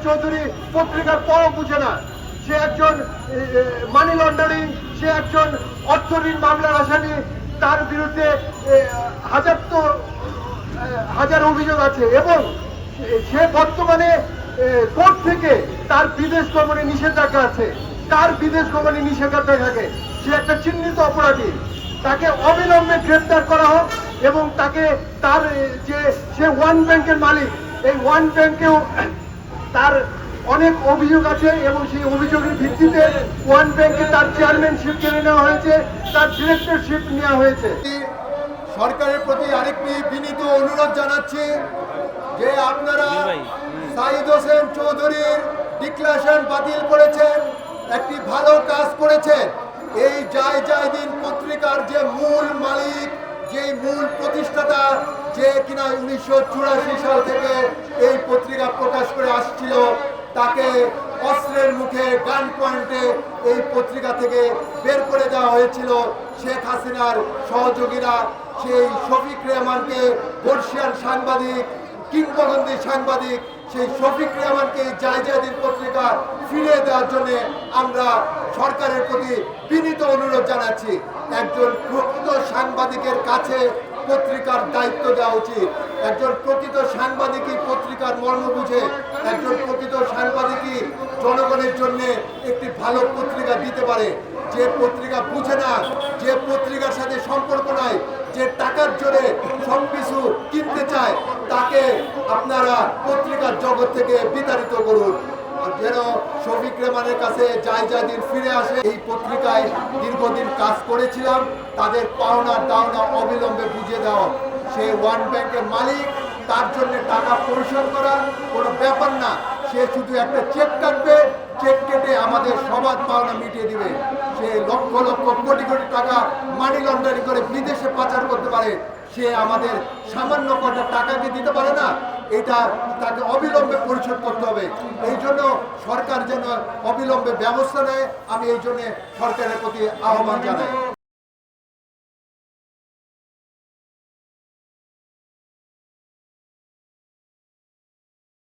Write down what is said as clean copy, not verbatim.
চৌধুরী পত্রিকার পরও বুঝে না। সে একজন মানি লন্ডারিং, সে একজন অর্থ ঋণ মামলার আসামি, তার বিরুদ্ধে হাজার অভিযোগ আছে এবং সে বর্তমানে কোর্ট থেকে তার বিদেশ গমনে নিষেধাজ্ঞা আছে। তার বিদেশ গমনে নিষেধাজ্ঞা থাকে, সে একটা চিহ্নিত অপরাধী। তাকে অবিলম্বে গ্রেফতার করা হোক এবং তাকে তার যে সে ওয়ান ব্যাংকের মালিক, এই ওয়ান ব্যাংকেও তার অনেক অভিযোগ আছে এবং সেই অভিযোগের ভিত্তিতে ওয়ান ব্যাংকে তার চেয়ারম্যানশিপ কেড়ে নেওয়া হয়েছে, তার ডিরেক্টরশিপ নেওয়া হয়েছে। সরকারের প্রতি আরেকটি বিনীত অনুরোধ জানাচ্ছি যে আপনারা সাইদ হোসেন চৌধুরীর ডিক্লারেশন বাতিল করেছেন, একটি ভালো কাজ করেছেন। এই জায়দিন পত্রিকার যে মূল মালিক, যে মূল প্রতিষ্ঠাতা, যে কিনা 1984 সাল থেকে এই পত্রিকা প্রকাশ করে আসছিল, তাকে অস্ত্রের মুখে গান পয়েন্টে এই পত্রিকা থেকে বের করে দেওয়া হয়েছিল। শেখ হাসিনার সহযোগীরা সেই শফিক রেহমানকে, বর্ষিয়ান সাংবাদিক, কিংবদন্তি সাংবাদিক, সেই শফিক রেহমানকে জায়দিন পত্রিকা ফিরিয়ে দেওয়ার জন্য আমরা সরকারের প্রতি বিনীত অনুরোধ জানাচ্ছি। একজন প্রকৃত সাংবাদিকের কাছে পত্রিকার দায়িত্ব দেওয়া উচিত। একজন প্রকৃত সাংবাদিকই পত্রিকার মর্ম বুঝে, একজন প্রকৃত সাংবাদিকই জনগণের জন্য একটি ভালো পত্রিকা দিতে পারে। যে পত্রিকা বুঝে না, যে পত্রিকার সাথে সম্পর্ক নাই, যে টাকার জোরে সবকিছু কিনতে চায়, তাকে আপনারা পত্রিকার জগৎ থেকে বিতাড়িত করুন, যেন শফিক রেহমানের কাছে জায়দিন ফিরে আসে। এই পত্রিকায় দীর্ঘদিন কাজ করেছিলাম, তাদের পাওনা দাওনা অবিলম্বে বুঝিয়ে দেওয়া। সে ওয়ান ব্যাংকের মালিক, তার জন্য টাকা পরিশোধ করা কোনো ব্যাপার না। সে শুধু একটা চেক কাটবে, চেক কেটে আমাদের সবার পাওনা মিটিয়ে দিবে। সে লক্ষ লক্ষ কোটি কোটি টাকা মানি লন্ডারিং করে বিদেশে পাচার করতে পারে, সে আমাদের সামান্য কটা টাকাকে দিতে পারে না। এটা তাকে অবিলম্বে পরিশোধ করতে হবে। এই জন্য সরকার যেন অবিলম্বে ব্যবস্থা নেয়, আমি এই জন্য সরকারের প্রতি আহ্বান জানাই।